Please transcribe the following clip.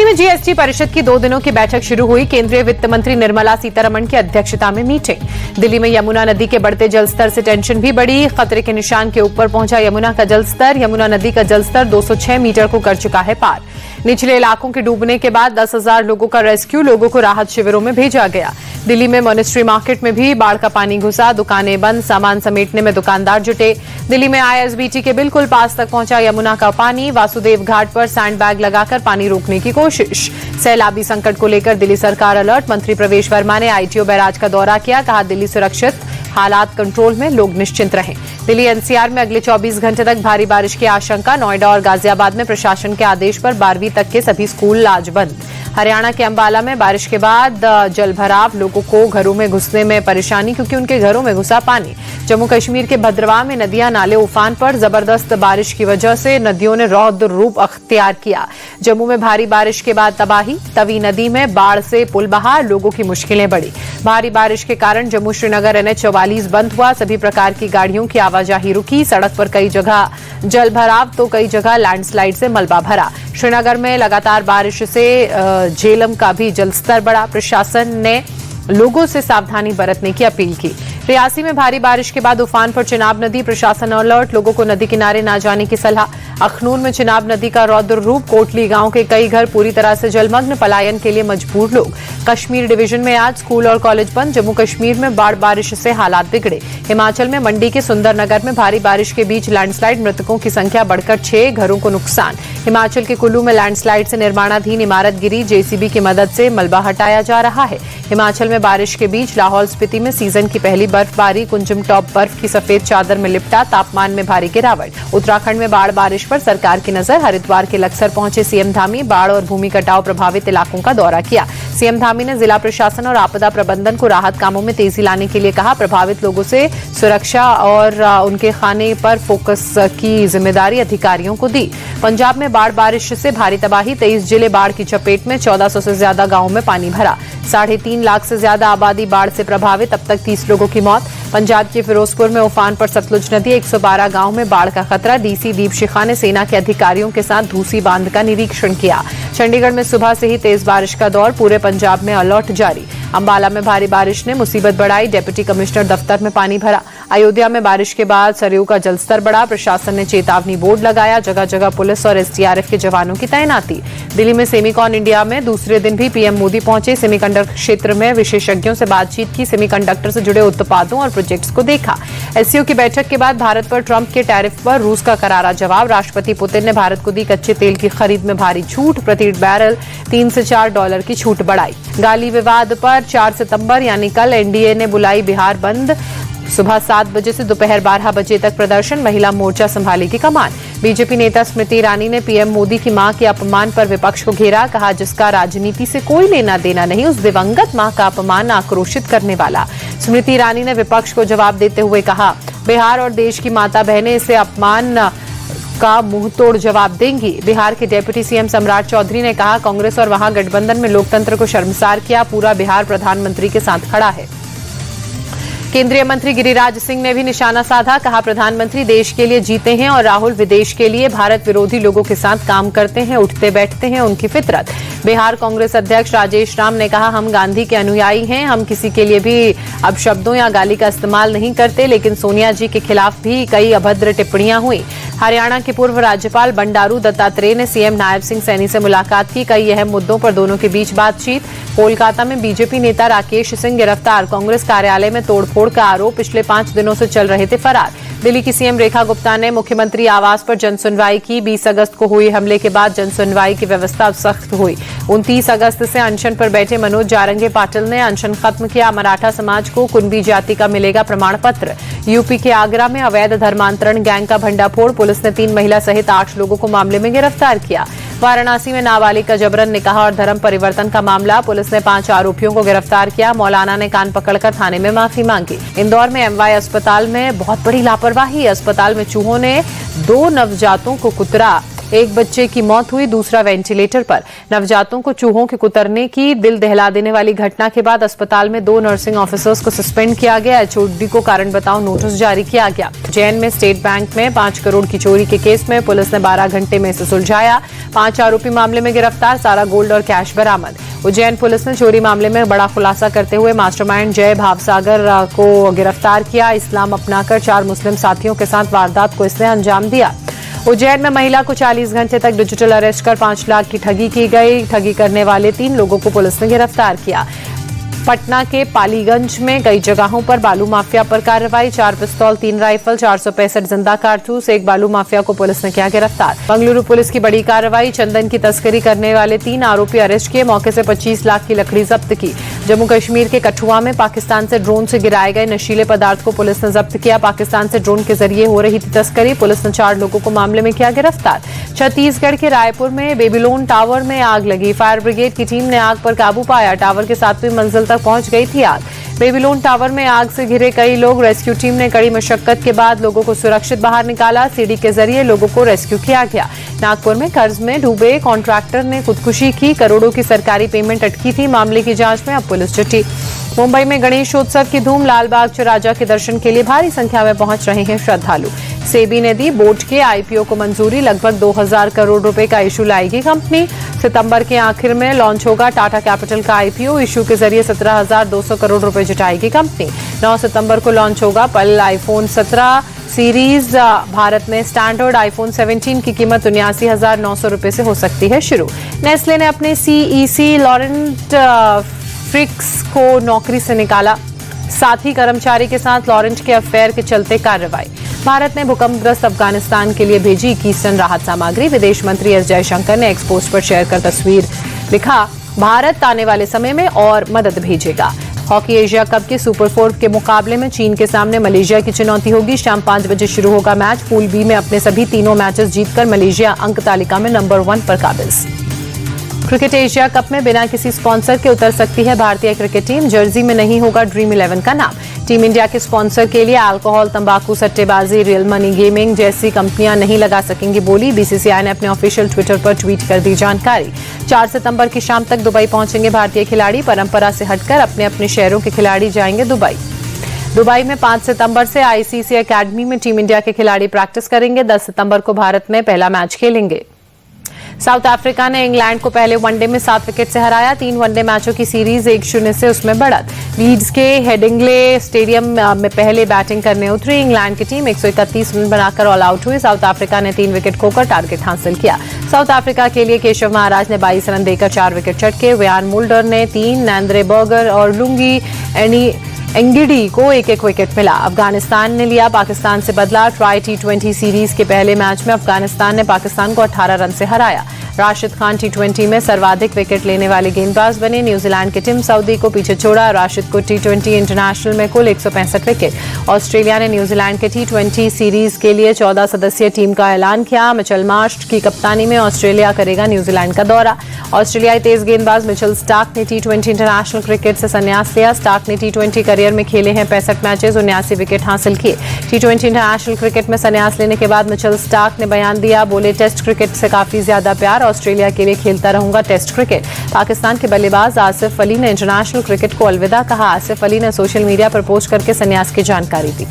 में जीएसटी परिषद की 2 दिनों की बैठक शुरू हुई। केंद्रीय वित्त मंत्री निर्मला सीतारमण की अध्यक्षता में मीटिंग। दिल्ली में यमुना नदी के बढ़ते जलस्तर से टेंशन भी बढ़ी। खतरे के निशान के ऊपर पहुंचा यमुना का जलस्तर। यमुना नदी का जलस्तर 206 मीटर को कर चुका है पार। निचले इलाकों के डूबने के बाद 10,000 लोगों का रेस्क्यू, लोगों को राहत शिविरों में भेजा गया। दिल्ली में मॉनेस्ट्री मार्केट में भी बाढ़ का पानी घुसा। दुकानें बंद, सामान समेटने में दुकानदार जुटे। दिल्ली में आईएसबीटी के बिल्कुल पास तक पहुंचा यमुना का पानी। वासुदेव घाट पर सैंडबैग लगाकर पानी रोकने की कोशिश। सैलाबी संकट को लेकर दिल्ली सरकार अलर्ट। मंत्री प्रवेश वर्मा ने आईटीओ बैराज का दौरा किया। कहा दिल्ली सुरक्षित, हालात कंट्रोल में, लोग निश्चिंत रहें। दिल्ली एनसीआर में अगले 24 घंटे तक भारी बारिश की आशंका। नोएडा और गाजियाबाद में प्रशासन के आदेश पर 12वीं तक के सभी स्कूल आज बंद। हरियाणा के अंबाला में बारिश के बाद जलभराव, लोगों को घरों में घुसने में परेशानी क्योंकि उनके घरों में घुसा पानी। जम्मू कश्मीर के भद्रवाह में नदियां नाले उफान पर। जबरदस्त बारिश की वजह से नदियों ने रौद्र रूप अख्तियार किया। जम्मू में भारी बारिश के बाद तबाही। तवी नदी में बाढ़ से पुल बहा, लोगों की मुश्किलें बढ़ी। भारी बारिश के कारण जम्मू श्रीनगर एनएच 44 बंद हुआ। सभी प्रकार की गाड़ियों की आवाजाही रुकी। सड़क पर कई जगह जलभराव तो कई जगह लैंडस्लाइड से मलबा भरा। श्रीनगर में लगातार बारिश से झेलम का भी जलस्तर बढ़ा। प्रशासन ने लोगों से सावधानी बरतने की अपील की। रियासी में भारी बारिश के बाद उफान पर चिनाब नदी। प्रशासन अलर्ट, लोगों को नदी किनारे न जाने की सलाह। अखनूर में चिनाब नदी का रौद्र रूप। कोटली गांव के कई घर पूरी तरह से जलमग्न। पलायन के लिए मजबूर लोग। कश्मीर डिवीजन में आज स्कूल और कॉलेज बंद। जम्मू कश्मीर में बाढ़ बारिश से हालात बिगड़े। हिमाचल में मंडी के सुंदरनगर में भारी बारिश के बीच लैंडस्लाइड। मृतकों की संख्या बढ़कर 6, घरों को नुकसान। हिमाचल के कुल्लू में लैंडस्लाइड से निर्माणाधीन इमारत गिरी। जेसीबी की मदद से मलबा हटाया जा रहा है। हिमाचल में बारिश के बीच लाहौल स्पीति में सीजन की पहली बर्फबारी। कुंजम टॉप बर्फ की सफेद चादर में लिपटा। तापमान में भारी गिरावट। उत्तराखंड में बाढ़ बारिश पर सरकार की नजर। हरिद्वार के लक्सर पहुंचे सीएम धामी। बाढ़ और भूमि कटाव प्रभावित इलाकों का दौरा किया। सीएम धामी ने जिला प्रशासन और आपदा प्रबंधन को राहत कामों में तेजी लाने के लिए कहा। प्रभावित लोगों से सुरक्षा और उनके खाने पर फोकस की जिम्मेदारी अधिकारियों को दी। पंजाब में बाढ़ बारिश से भारी तबाही। 23 जिले बाढ़ की चपेट में। 1400 से ज्यादा गांवों में पानी भरा। 3.5 लाख से ज्यादा आबादी बाढ़ से प्रभावित। अब तक 30 लोगों की मौत। पंजाब के फिरोजपुर में उफान पर सतलुज नदी। 112 गांव में बाढ़ का खतरा। डीसी दीप शिखा ने सेना के अधिकारियों के साथ धूसी बांध का निरीक्षण किया। चंडीगढ़ में सुबह से ही तेज बारिश का दौर। पूरे पंजाब में अलर्ट जारी। अंबाला में भारी बारिश ने मुसीबत बढ़ाई। डिप्टी कमिश्नर दफ्तर में पानी भरा। अयोध्या में बारिश के बाद सरयू का जलस्तर बढ़ा। प्रशासन ने चेतावनी बोर्ड लगाया। जगह जगह पुलिस और एसडीआरएफ के जवानों की तैनाती। दिल्ली में सेमीकॉन इंडिया में दूसरे दिन भी पीएम मोदी पहुंचे। सेमीकंडक्टर क्षेत्र में विशेषज्ञों से बातचीत की। सेमीकंडक्टर से जुड़े उत्पादों और प्रोजेक्ट्स को देखा। एससीओ की बैठक के बाद भारत पर ट्रंप के टैरिफ पर रूस का करारा जवाब। राष्ट्रपति पुतिन ने भारत को दी कच्चे तेल की खरीद में भारी छूट। प्रति बैरल $3 से $4 की छूट बढ़ाई। गाली विवाद पर 4 सितंबर यानी कल एनडीए ने बुलाई बिहार बंद। सुबह 7 बजे से दोपहर 12 बजे तक प्रदर्शन। महिला मोर्चा संभालेगी कमान। बीजेपी नेता स्मृति ईरानी ने पीएम मोदी की मां के अपमान पर विपक्ष को घेरा। कहा जिसका राजनीति से कोई लेना देना नहीं, उस दिवंगत मां का अपमान आक्रोशित करने वाला। स्मृति ईरानी ने विपक्ष को जवाब देते हुए कहा बिहार और देश की माता बहनें इसे अपमान का मुंहतोड़ जवाब देंगी। बिहार के डिप्टी सीएम सम्राट चौधरी ने कहा कांग्रेस और वहां गठबंधन में लोकतंत्र को शर्मसार किया। पूरा बिहार प्रधानमंत्री के साथ खड़ा है। केंद्रीय मंत्री गिरिराज सिंह ने भी निशाना साधा। कहा प्रधानमंत्री देश के लिए जीते हैं और राहुल विदेश के लिए। भारत विरोधी लोगों के साथ काम करते हैं, उठते बैठते हैं, उनकी फितरत। बिहार कांग्रेस अध्यक्ष राजेश राम ने कहा हम गांधी के अनुयायी हैं। हम किसी के लिए भी अपशब्दों या गाली का इस्तेमाल नहीं करते, लेकिन सोनिया जी के खिलाफ भी कई अभद्र टिप्पणियां हुई। हरियाणा के पूर्व राज्यपाल बंडारू दत्तात्रेय ने सीएम नायब सिंह सैनी से मुलाकात की। कई अहम मुद्दों पर दोनों के बीच बातचीत। कोलकाता में बीजेपी नेता राकेश सिंह गिरफ्तार। कांग्रेस कार्यालय में तोड़फोड़ का आरोप। पिछले 5 दिनों से चल रहे थे फरार। दिल्ली की सीएम रेखा गुप्ता ने मुख्यमंत्री आवास पर जनसुनवाई की। 20 अगस्त को हुई हमले के बाद जनसुनवाई की व्यवस्था सख्त हुई। 29 अगस्त से अनशन पर बैठे मनोज जारंगे पाटिल ने अनशन खत्म किया। मराठा समाज को कुणबी जाति का मिलेगा प्रमाण पत्र। यूपी के आगरा में अवैध धर्मांतरण गैंग का भंडाफोड़। पुलिस ने 3 महिला सहित 8 लोगों को मामले में गिरफ्तार किया। वाराणसी में नाबालिग का जबरन निकाह और धर्म परिवर्तन का मामला। पुलिस ने 5 आरोपियों को गिरफ्तार किया। मौलाना ने कान पकड़कर थाने में माफी मांगी। इंदौर में एमवाई अस्पताल में बहुत बड़ी लापरवाही। अस्पताल में चूहों ने 2 नवजातों को कुतरा। एक बच्चे की मौत हुई, दूसरा वेंटिलेटर पर। नवजातों को चूहों के कुतरने की दिल दहला देने वाली घटना के बाद अस्पताल में 2 नर्सिंग ऑफिसर्स को सस्पेंड किया गया। एचओडी को कारण बताओ नोटिस जारी किया गया। उज्जैन में स्टेट बैंक में 5 करोड़ की चोरी के केस में पुलिस ने 12 घंटे में इसे सुलझाया। 5 आरोपी मामले में गिरफ्तार, सारा गोल्ड और कैश बरामद। उज्जैन पुलिस ने चोरी मामले में बड़ा खुलासा करते हुए मास्टरमाइंड जय भावसागर को गिरफ्तार किया। इस्लाम अपनाकर 4 मुस्लिम साथियों के साथ वारदात को इसने अंजाम दिया। उज्जैन में महिला को 40 घंटे तक डिजिटल अरेस्ट कर 5 लाख की ठगी की गई। ठगी करने वाले 3 लोगों को पुलिस ने गिरफ्तार किया। पटना के पालीगंज में कई जगहों पर बालू माफिया पर कार्रवाई। 4 पिस्तौल, 3 राइफल, 465 जिंदा कारतूस, एक बालू माफिया को पुलिस ने किया गिरफ्तार। बंगलुरु पुलिस की बड़ी कार्रवाई। चंदन की तस्करी करने वाले 3 आरोपी अरेस्ट किए। मौके से 25 लाख की लकड़ी जब्त की। जम्मू कश्मीर के कठुआ में पाकिस्तान से ड्रोन से गिराए गए नशीले पदार्थ को पुलिस ने जब्त किया। पाकिस्तान से ड्रोन के जरिए हो रही थी तस्करी। पुलिस ने 4 लोगों को मामले में किया गिरफ्तार। छत्तीसगढ़ के रायपुर में बेबीलोन टावर में आग लगी। फायर ब्रिगेड की टीम ने आग पर काबू पाया। टावर के 7वीं मंजिल तक पहुंच गई थी आग। बेबीलोन टावर में आग से घिरे कई लोग। रेस्क्यू टीम ने कड़ी मशक्कत के बाद लोगों को सुरक्षित बाहर निकाला। सीढ़ी के जरिए लोगों को रेस्क्यू किया गया। नागपुर में कर्ज में डूबे कॉन्ट्रैक्टर ने खुदकुशी की। करोड़ों की सरकारी पेमेंट अटकी थी। मामले की जांच में अब पुलिस जुटी। मुंबई में गणेशोत्सव की धूम। लालबाग चौराहा के दर्शन के लिए भारी संख्या में पहुंच रहे हैं श्रद्धालु। सेबी ने दी बोर्ड के आईपीओ को मंजूरी। लगभग 2000 करोड़ रुपए का इशू लाएगी कंपनी। सितंबर के आखिर में लॉन्च होगा टाटा कैपिटल का आईपीओ। इशू के जरिए 17,200 करोड़ रुपए जुटाएगी कंपनी। 9 सितंबर को लॉन्च होगा पल आईफोन 17 सीरीज। भारत में स्टैंडर्ड आईफोन 17 की कीमत 79,900 रुपए से हो सकती है शुरू। नेस्ले ने अपने सीईसी लॉरेंट फ्रिक्स को नौकरी से निकाला। साथी कर्मचारी के साथ लॉरेंट के अफेयर के चलते कार्रवाई। भारत ने भूकंपग्रस्त अफगानिस्तान के लिए भेजी 21 टन राहत सामग्री। विदेश मंत्री एस जयशंकर ने एक्स पोस्ट पर शेयर कर तस्वीर लिखा, भारत आने वाले समय में और मदद भेजेगा। हॉकी एशिया कप के सुपर 4 के मुकाबले में चीन के सामने मलेशिया की चुनौती होगी। शाम 5 बजे शुरू होगा मैच। पूल बी में अपने सभी तीनों मैचेस जीतकर मलेशिया अंक तालिका में नंबर 1 पर काबिज। क्रिकेट एशिया कप में बिना किसी स्पॉन्सर के उतर सकती है भारतीय क्रिकेट टीम। जर्सी में नहीं होगा ड्रीम 11 का नाम। टीम इंडिया के स्पॉन्सर के लिए अल्कोहल, तंबाकू, सट्टेबाजी, रियल मनी गेमिंग जैसी कंपनियां नहीं लगा सकेंगी बोली। बीसीसीआई ने अपने ऑफिशियल ट्विटर पर ट्वीट कर दी जानकारी। 4 सितंबर की शाम तक दुबई पहुंचेंगे भारतीय खिलाड़ी। परंपरा से हटकर अपने अपने शहरों के खिलाड़ी जाएंगे दुबई। दुबई में 5 सितंबर से आईसीसी एकेडमी में टीम इंडिया के खिलाड़ी प्रैक्टिस करेंगे। 10 सितंबर को भारत में पहला मैच खेलेंगे। साउथ अफ्रीका ने इंग्लैंड को पहले वनडे में 7 विकेट से हराया। 3 वनडे मैचों की सीरीज 1-0 से उसमें बढ़त। लीड्स के हेडिंग्ले स्टेडियम में पहले बैटिंग करने उतरी इंग्लैंड की टीम। 131 रन बनाकर ऑल आउट हुई। साउथ अफ्रीका ने 3 विकेट खोकर टारगेट हासिल किया। साउथ अफ्रीका के लिए केशव महाराज ने 22 रन देकर 4 विकेट चटके। व्यान मुल्डर ने 3, नैंद्रे बर्गर और लुंगी एंगिडी को 1-1 विकेट मिला। अफगानिस्तान ने लिया पाकिस्तान से बदला। ट्राई T20 सीरीज के पहले मैच में अफगानिस्तान ने पाकिस्तान को 18 रन से हराया। राशिद खान T20 में सर्वाधिक विकेट लेने वाले गेंदबाज बने। न्यूजीलैंड की टीम सऊदी को पीछे छोड़ा। राशिद को T20 इंटरनेशनल में कुल 165 विकेट। ऑस्ट्रेलिया ने न्यूजीलैंड के T20 सीरीज के लिए 14 सदस्यीय टीम का ऐलान किया। मिचेल मार्श की कप्तानी में ऑस्ट्रेलिया करेगा न्यूजीलैंड का दौरा। ऑस्ट्रेलियाई तेज गेंदबाज मिचेल स्टार्क ने T20 इंटरनेशनल क्रिकेट से संन्यास लिया। स्टार्क ने T20 करियर में खेले हैं 65 मैचेस, 79 विकेट हासिल किए। T20 इंटरनेशनल क्रिकेट में संन्यास लेने के बाद मिचेल स्टार्क ने बयान दिया, बोले टेस्ट क्रिकेट से काफी ज्यादा प्यार, ऑस्ट्रेलिया के लिए खेलता रहूंगा टेस्ट क्रिकेट। पाकिस्तान के बल्लेबाज आसिफ अली ने इंटरनेशनल क्रिकेट को अलविदा कहा। आसिफ अली ने सोशल मीडिया पर पोस्ट करके संन्यास की जानकारी दी।